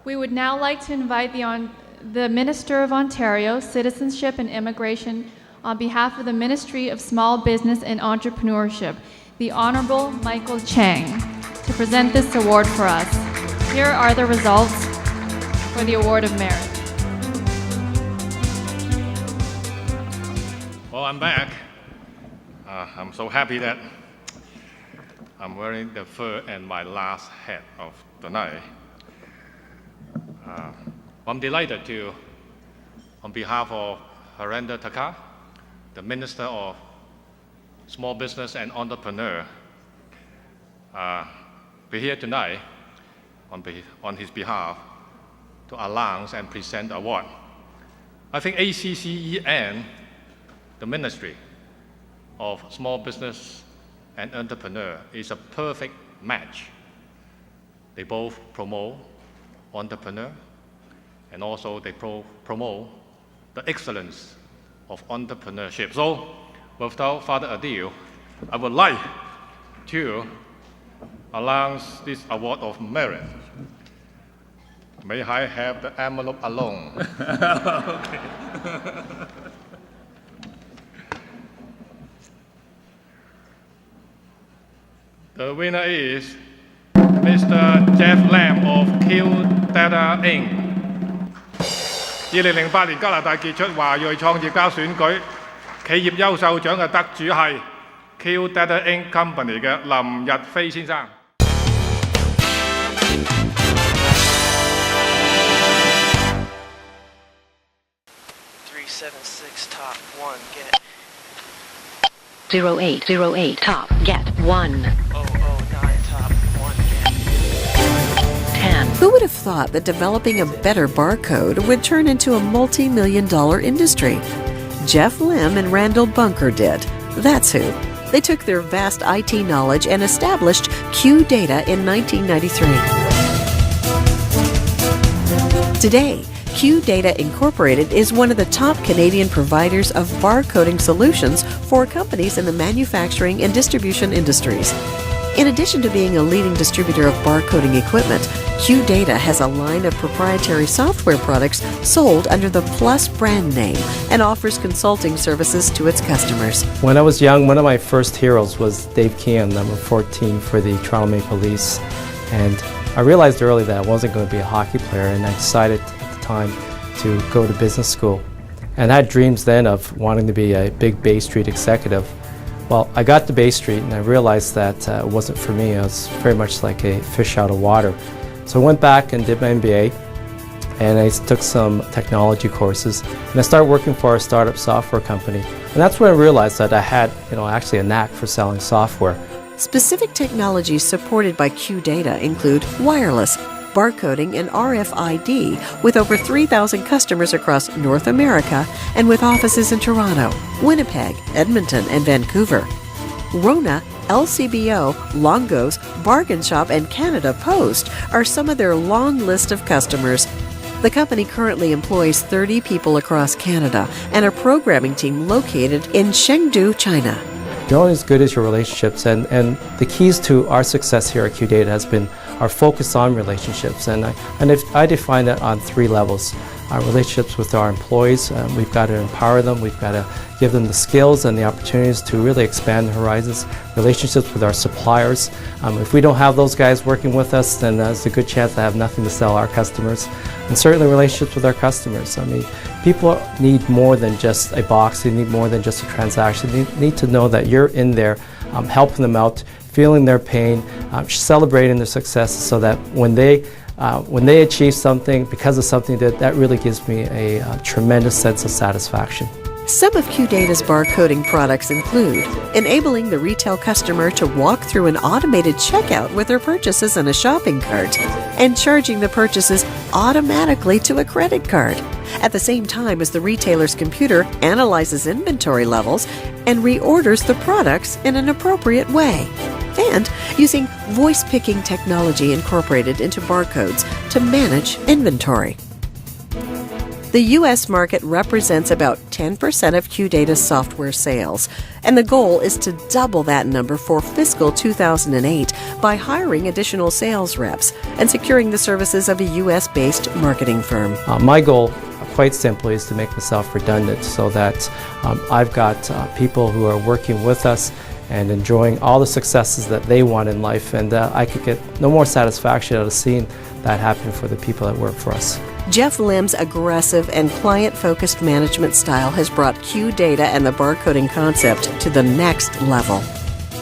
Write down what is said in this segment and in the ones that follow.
We would now like to invite the Minister of Ontario, Citizenship and Immigration, on behalf of the Ministry of Small Business and Entrepreneurship, the Honourable Michael Chang, to present this award for us. Here are the results for the Award of Merit. Well, I'm back. I'm so happy that I'm wearing the third and my last hat of the night. I'm delighted to, on behalf of Harendra Thakur, the Minister of Small Business and Entrepreneur, be here tonight on his behalf to announce and present the award. I think ACCE and the Ministry of Small Business and Entrepreneur is a perfect match. They both promote entrepreneur, and also they promote the excellence of entrepreneurship. So, without further ado, I would like to announce this award of merit. May I have the envelope alone? Okay. The winner is Mr. Jeff Lem of QDATA Inc. 2008年加拿大傑出華裔創業家選舉企業優秀獎嘅得主係 QDATA Inc. Company 嘅林日飛先生。376 top 1 get 0808 top get 1 009 top 1 get 10. Who would have thought that developing a better barcode would turn into a multi-million-dollar industry? Jeff Lem and Randall Bunka did. That's who. They took their vast IT knowledge and established QDATA in 1993. Today, QDATA Incorporated is one of the top Canadian providers of barcoding solutions for companies in the manufacturing and distribution industries. In addition to being a leading distributor of barcoding equipment, QDATA has a line of proprietary software products sold under the Plus brand name and offers consulting services to its customers. When I was young, one of my first heroes was Dave Kean, number 14 for the Toronto Maple Leafs. And I realized early that I wasn't going to be a hockey player, and I decided at the time to go to business school. And I had dreams then of wanting to be a big Bay Street executive. Well, I got to Bay Street and I realized that it wasn't for me. I was very much like a fish out of water. So I went back and did my MBA, and I took some technology courses, and I started working for a startup software company. And that's when I realized that I had, actually a knack for selling software. Specific technologies supported by QDATA include wireless, barcoding, and RFID, with over 3,000 customers across North America and with offices in Toronto, Winnipeg, Edmonton, and Vancouver. Rona, LCBO, Longo's, Bargain Shop, and Canada Post are some of their long list of customers. The company currently employs 30 people across Canada and a programming team located in Chengdu, China. You're only as good as your relationships, and the keys to our success here at QDATA has been our focus on relationships, and I define that on 3 levels. Our relationships with our employees, we've got to empower them, we've got to give them the skills and the opportunities to really expand their horizons. Relationships with our suppliers, if we don't have those guys working with us, then there's a good chance I have nothing to sell our customers. And certainly relationships with our customers. I mean, people need more than just a box, they need more than just a transaction. They need to know that you're in there helping them out, feeling their pain, celebrating their success, so that when they achieve something because of something that really gives me a tremendous sense of satisfaction. Some of QDATA's barcoding products include enabling the retail customer to walk through an automated checkout with their purchases in a shopping cart and charging the purchases automatically to a credit card, at the same time as the retailer's computer analyzes inventory levels and reorders the products in an appropriate way, and using voice picking technology incorporated into barcodes to manage inventory. The U.S. market represents about 10% of QDATA's software sales, and the goal is to double that number for fiscal 2008 by hiring additional sales reps and securing the services of a U.S.-based marketing firm. My goal, quite simply, is to make myself redundant so that I've got people who are working with us and enjoying all the successes that they want in life, and I could get no more satisfaction out of seeing that happen for the people that work for us. Jeff Lem's aggressive and client-focused management style has brought QDATA and the barcoding concept to the next level.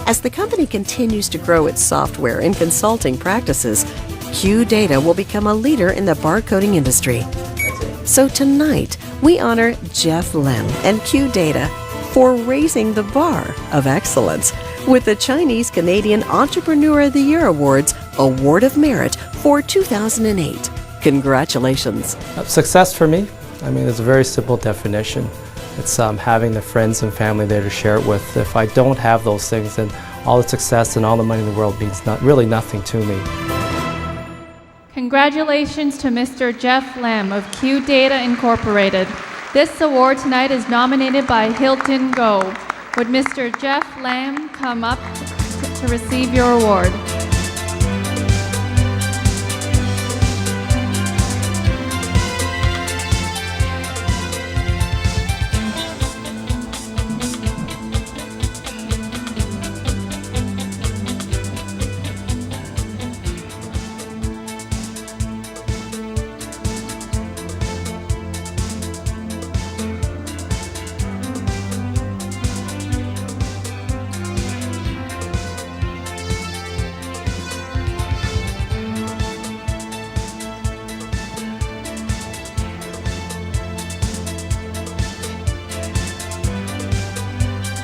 As the company continues to grow its software and consulting practices, QDATA will become a leader in the barcoding industry. So tonight, we honor Jeff Lem and QDATA for raising the bar of excellence with the Chinese-Canadian Entrepreneur of the Year Awards Award of Merit for 2008. Congratulations. Success for me, there's a very simple definition. It's having the friends and family there to share it with. If I don't have those things, then all the success and all the money in the world means really nothing to me. Congratulations to Mr. Jeff Lem of QDATA Incorporated. This award tonight is nominated by Hilton Go. Would Mr. Jeff Lem come up to receive your award?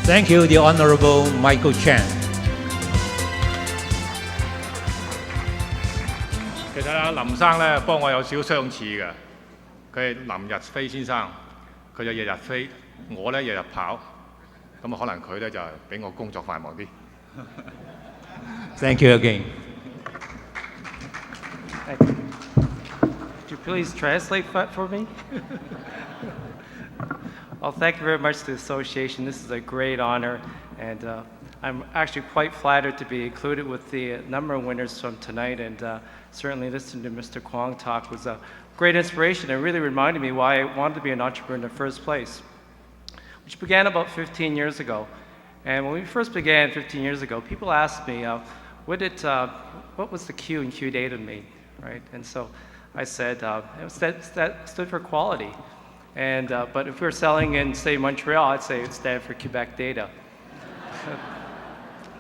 Thank you, the Honorable Michael Chan. 其實啊，林生咧幫我有少相似嘅，佢係林日飛先生，佢就日日飛，我咧日日跑，咁啊可能佢咧就比我工作繁忙啲。Thank you again. Could you please translate that for me? Well, thank you very much to the association. This is a great honor, and I'm actually quite flattered to be included with the number of winners from tonight, and certainly listening to Mr. Kwong talk was a great inspiration and really reminded me why I wanted to be an entrepreneur in the first place, which began about 15 years ago. And when we first began 15 years ago, people asked me, what was the Q in QDATA mean, right? And so I said, that stood for quality. And, but if we were selling in, say, Montreal, I'd say it stands for Quebec Data.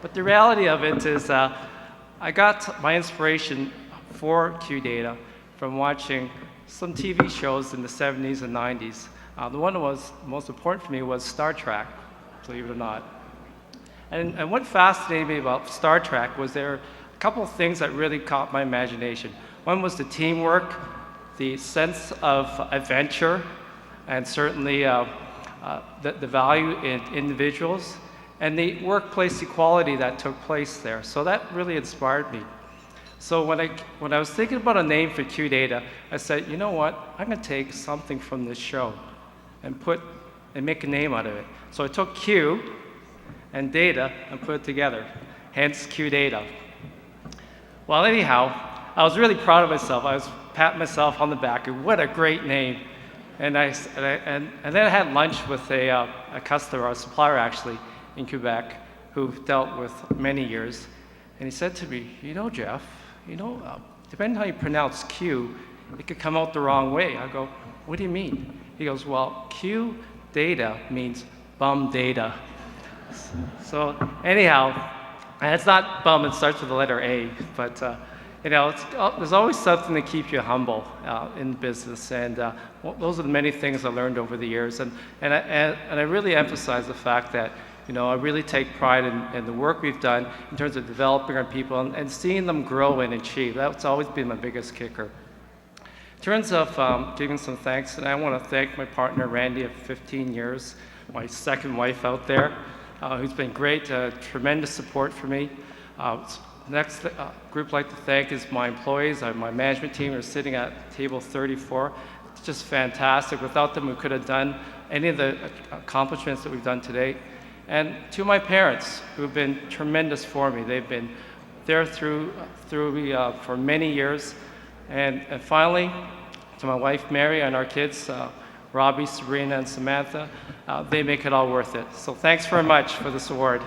But the reality of it is I got my inspiration for QDATA from watching some TV shows in the 70s and 90s. The one that was most important for me was Star Trek, believe it or not. And what fascinated me about Star Trek was there were a couple of things that really caught my imagination. One was the teamwork, the sense of adventure, and certainly the value in individuals, and the workplace equality that took place there. So that really inspired me. So when I was thinking about a name for QDATA, I said, you know what, I'm gonna take something from this show and make a name out of it. So I took Q and data and put it together, hence QDATA. Well, anyhow, I was really proud of myself. I was patting myself on the back, and what a great name. And then I had lunch with a customer, a supplier actually, in Quebec, who dealt with many years. And he said to me, you know, Jeff, depending on how you pronounce Q, it could come out the wrong way. I go, what do you mean? He goes, well, Q data means bum data. So anyhow, and it's not bum, it starts with the letter A, but there's always something to keep you humble in business, and those are the many things I learned over the years, and I really emphasize the fact that I really take pride in the work we've done in terms of developing our people and seeing them grow and achieve. That's always been my biggest kicker. In terms of giving some thanks, and I want to thank my partner Randy of 15 years, my second wife out there, who's been great, tremendous support for me. Next group I'd like to thank is my employees, my management team, who are sitting at table 34. just fantastic. Without them, we could have done any of the accomplishments that we've done today. And to my parents, who've been tremendous for me. They've been there through me for many years. And finally, to my wife, Mary, and our kids, Robbie, Sabrina, and Samantha, they make it all worth it. So thanks very much for this award.